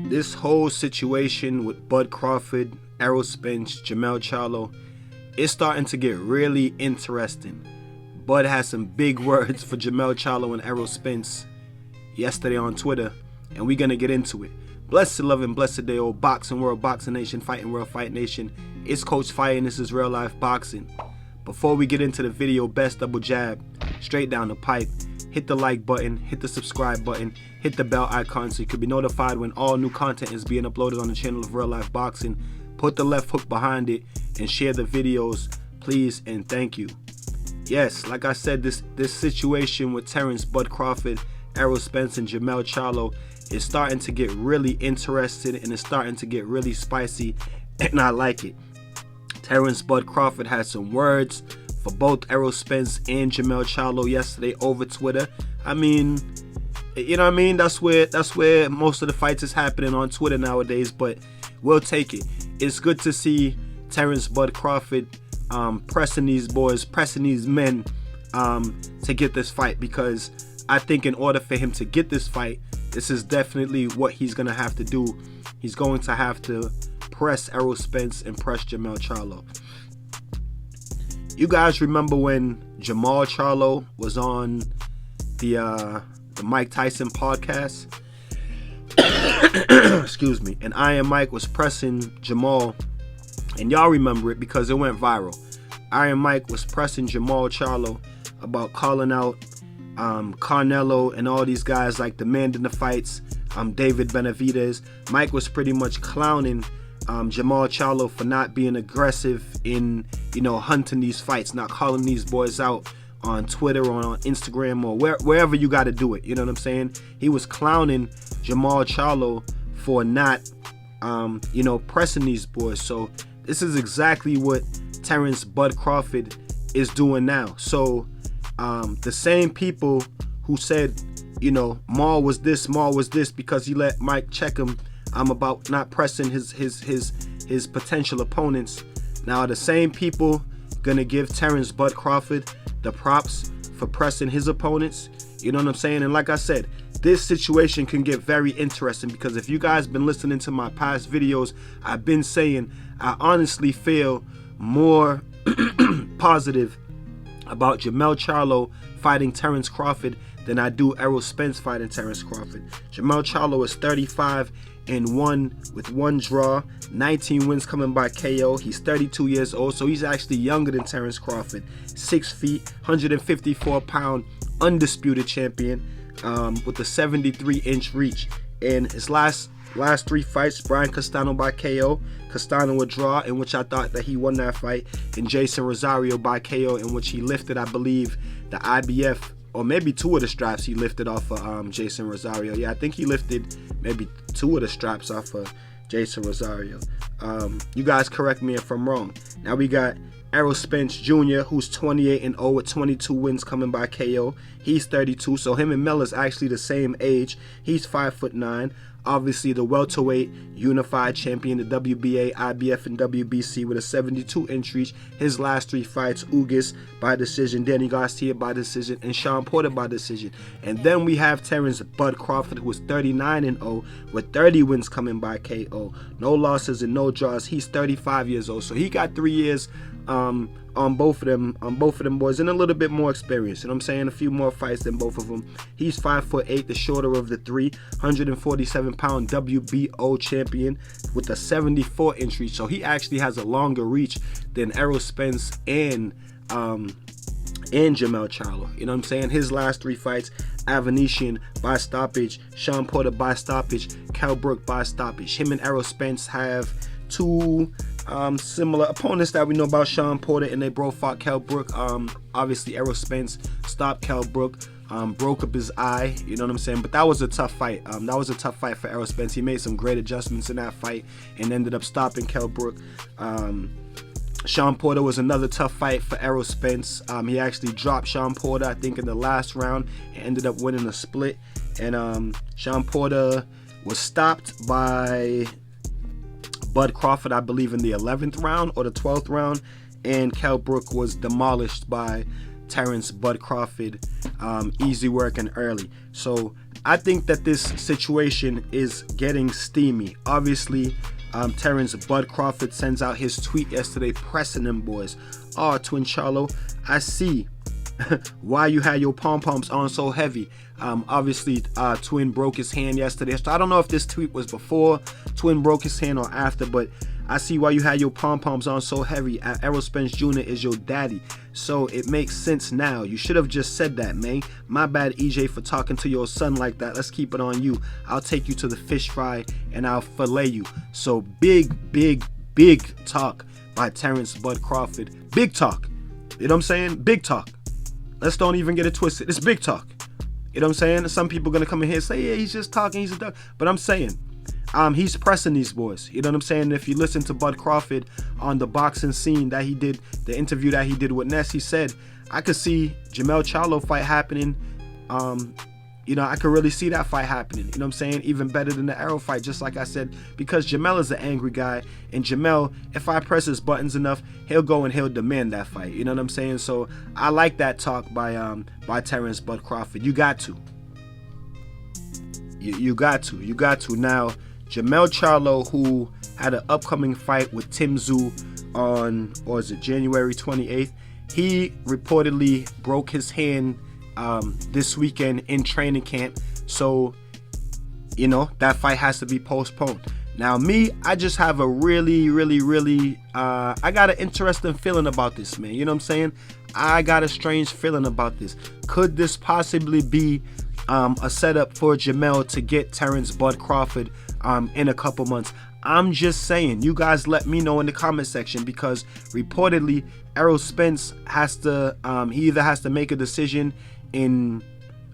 This whole situation with Bud Crawford, Errol Spence, Jamel Charlo, it's starting to get really interesting. Bud has some big words for Jamel Charlo and Errol Spence yesterday on Twitter, and we're going to get into it. Blessed love and blessed day, old boxing world, boxing nation, fighting world, fight nation. It's Coach Fire and this is real life boxing. Before we get into the video, best double jab, straight down the pipe. Hit the like button, hit the subscribe button, hit the bell icon so you can be notified when all new content is being uploaded on the channel of Real Life Boxing. Put the left hook behind it and share the videos, please and thank you. Yes, like I said, this situation with Terence Bud Crawford, Errol Spence, and Jamel Charlo is starting to get really interesting and it's starting to get really spicy, and I like it. Terence Bud Crawford had some words for both Errol Spence and Jamel Charlo yesterday over Twitter. I mean, you know what I mean? That's where most of the fights is happening, on Twitter nowadays, but we'll take it. It's good to see Terence Bud Crawford pressing these boys, pressing these men to get this fight, because I think in order for him to get this fight, this is definitely what he's going to have to do. He's going to have to press Errol Spence and press Jamel Charlo. You guys remember when Jamel Charlo was on the Mike Tyson podcast? Excuse me. And Iron Mike was pressing Jamel, and y'all remember it because it went viral. Iron Mike was pressing Jamel Charlo about calling out Canelo and all these guys, like demanding the fights, David Benavidez. Mike was pretty much clowning Jamel Charlo for not being aggressive in, hunting these fights, not calling these boys out on Twitter or on Instagram or wherever you got to do it. You know what I'm saying? He was clowning Jamel Charlo for not, pressing these boys. So this is exactly what Terence Bud Crawford is doing now. So the same people who said, Maul was this because he let Mike check him about not pressing his potential opponents. Now the same people gonna give Terence Bud Crawford the props for pressing his opponents. You know what I'm saying? And like I said, this situation can get very interesting, because if you guys been listening to my past videos, I've been saying I honestly feel more positive about Jamel Charlo fighting Terence Crawford than I do Errol Spence fighting Terence Crawford. Jamel Charlo is 35-1 with 1 draw, 19 wins coming by KO. He's 32 years old, so he's actually younger than Terence Crawford. 6 feet, 154-pound, undisputed champion with a 73-inch reach. And his last 3 fights, Brian Castano by KO, Castano a draw, in which I thought that he won that fight, and Jason Rosario by KO, in which he lifted, I believe, the IBF, or maybe 2 of the straps he lifted off of Jason Rosario. Yeah, I think he lifted maybe 2 of the straps off of Jason Rosario. You guys correct me if I'm wrong. Now we got Errol Spence Jr., who's 28-0 with 22 wins coming by KO. He's 32, so him and Mel is actually the same age. He's 5'9". Obviously the welterweight unified champion, the WBA, IBF, and WBC with a 72-inch reach. His last 3 fights, Ugas by decision, Danny Garcia by decision, and Sean Porter by decision. And then we have Terence Bud Crawford, who is 39-0 with 30 wins coming by KO. No losses and no draws. He's 35 years old, so he got 3 years on both of them boys, and a little bit more experience. You know what I'm saying? A few more fights than both of them. He's 5'8", the shorter of the 3, 147-pound WBO champion with a 74-inch reach. So he actually has a longer reach than Errol Spence and Jamel Charlo. You know what I'm saying? His last 3 fights, Avanesian by stoppage, Sean Porter by stoppage, Kell Brook by stoppage. Him and Errol Spence have 2 similar opponents that we know about, Sean Porter, and they both fought Kell Brook. Obviously Errol Spence stopped Kell Brook, broke up his eye, you know what I'm saying? But that was a tough fight. That was a tough fight for Errol Spence. He made some great adjustments in that fight and ended up stopping Kell Brook. Sean Porter was another tough fight for Errol Spence. He actually dropped Sean Porter, I think, in the last round and ended up winning a split. And Sean Porter was stopped by Bud Crawford, I believe, in the 11th round or the 12th round, and Kell Brook was demolished by Terence Bud Crawford, easy work and early. So I think that this situation is getting steamy. Obviously, Terence Bud Crawford sends out his tweet yesterday pressing them boys. Oh, Twin Charlo, I see why you had your pom-poms on so heavy. Obviously, Twin broke his hand yesterday. So I don't know if this tweet was before Twin broke his hand or after, but I see why you had your pom-poms on so heavy. Errol Spence Jr. is your daddy. So it makes sense now. You should have just said that, man. My bad, EJ, for talking to your son like that. Let's keep it on you. I'll take you to the fish fry and I'll fillet you. So big talk by Terence Bud Crawford. Big talk. You know what I'm saying? Big talk. Let's don't even get it twisted. It's big talk. You know what I'm saying? Some people gonna come in here and say, yeah, he's just talking, he's a duck. But I'm saying, he's pressing these boys. You know what I'm saying? If you listen to Bud Crawford on the boxing scene that he did, the interview that he did with Ness, he said, I could see Jamel Charlo fight happening. You know, I could really see that fight happening. You know what I'm saying? Even better than the Errol fight, just like I said, because Jamel is an angry guy. And Jamel, if I press his buttons enough, he'll go and he'll demand that fight. You know what I'm saying? So I like that talk by Terence Bud Crawford. You got to. You got to. Now, Jamel Charlo, who had an upcoming fight with Tim Tszyu on, or is it January 28th? He reportedly broke his hand this weekend in training camp. So, you know, that fight has to be postponed. Now, me, I just have a really, I got an interesting feeling about this, man. You know what I'm saying? I got a strange feeling about this. Could this possibly be a setup for Jamel to get Terence Bud Crawford in a couple months? I'm just saying, you guys let me know in the comment section, because reportedly Errol Spence has to he either has to make a decision in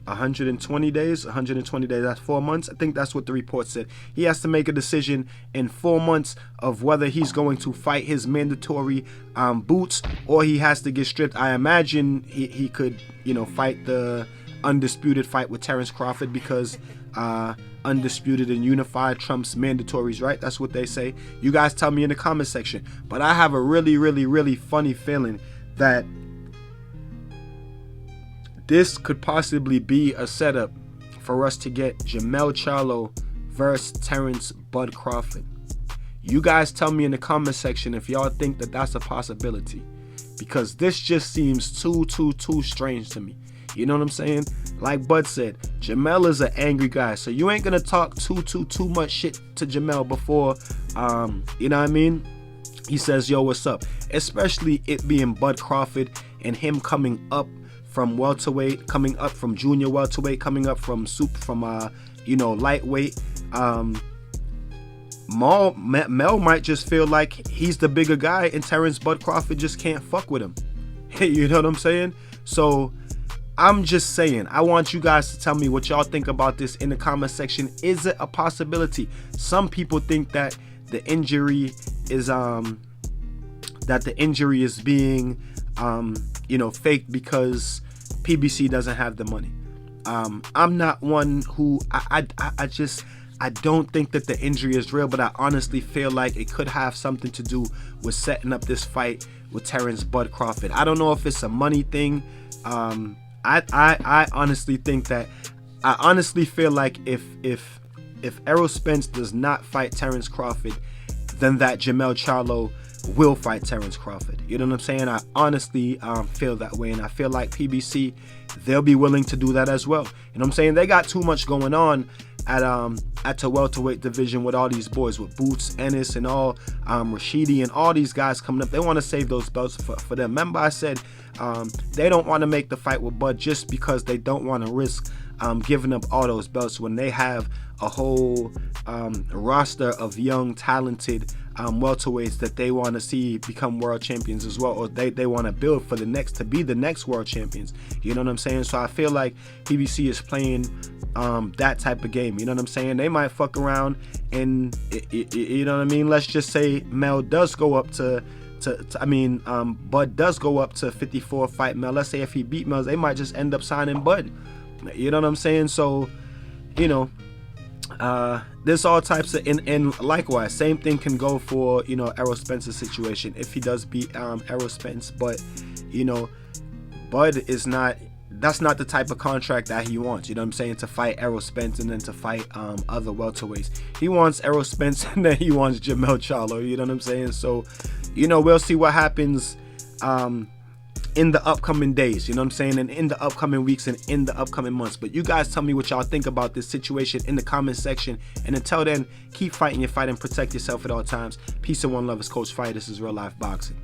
120 days, that's 4 months. I think that's what the report said. He has to make a decision in 4 months of whether he's going to fight his mandatory boots, or he has to get stripped. I imagine he could, you know, fight the undisputed fight with Terence Crawford, because undisputed and unified trumps mandatories, right? That's what they say. You guys tell me in the comment section. But I have a really funny feeling that this could possibly be a setup for us to get Jamel Charlo versus Terence Bud Crawford. You guys tell me in the comment section if y'all think that that's a possibility, because this just seems too strange to me. You know what I'm saying? Like Bud said, Jamel is an angry guy, so you ain't gonna talk too much shit to Jamel before, you know what I mean? He says, yo, what's up? Especially it being Bud Crawford and him coming up from welterweight, coming up from junior welterweight, coming up from you know, lightweight. Mel might just feel like he's the bigger guy and Terence Bud Crawford just can't fuck with him. You know what I'm saying? So I'm just saying, I want you guys to tell me what y'all think about this in the comment section. Is it a possibility? Some people think that the injury is being you know, faked because PBC doesn't have the money. I'm not one who I don't think that the injury is real, but I honestly feel like it could have something to do with setting up this fight with Terence Bud Crawford. I don't know if it's a money thing. I honestly think that, I honestly feel like if Errol Spence does not fight Terence Crawford, then that Jamel Charlo will fight Terence Crawford. You know what I'm saying? I honestly feel that way, and I feel like PBC, they'll be willing to do that as well. You know what I'm saying? They got too much going on at the welterweight division with all these boys, with Boots, Ennis, and all Rashidi and all these guys coming up. They want to save those belts for them. Remember I said they don't want to make the fight with Bud just because they don't want to risk giving up all those belts when they have a whole roster of young, talented welterweights that they want to see become world champions as well, or they want to build for the next, to be the next world champions. You know what I'm saying? So I feel like PBC is playing that type of game. You know what I'm saying? They might fuck around and you know what I mean? Let's just say Mel does go up to Bud does go up to 54, fight Mel. Let's say if he beat Mel, they might just end up signing Bud. You know what I'm saying? So, you know, there's all types of, and likewise, same thing can go for, you know, Errol Spence's situation if he does beat Errol Spence. But, you know, Bud is not that's not the type of contract that he wants, you know what I'm saying, to fight Errol Spence and then to fight other welterweights. He wants Errol Spence and then he wants Jermell Charlo, you know what I'm saying? So, you know, we'll see what happens in the upcoming days, you know what I'm saying, and in the upcoming weeks and in the upcoming months. But you guys tell me what y'all think about this situation in the comment section. And until then, keep fighting your fight and protect yourself at all times. Peace and one love. It's Coach Fight. This is Real Life Boxing.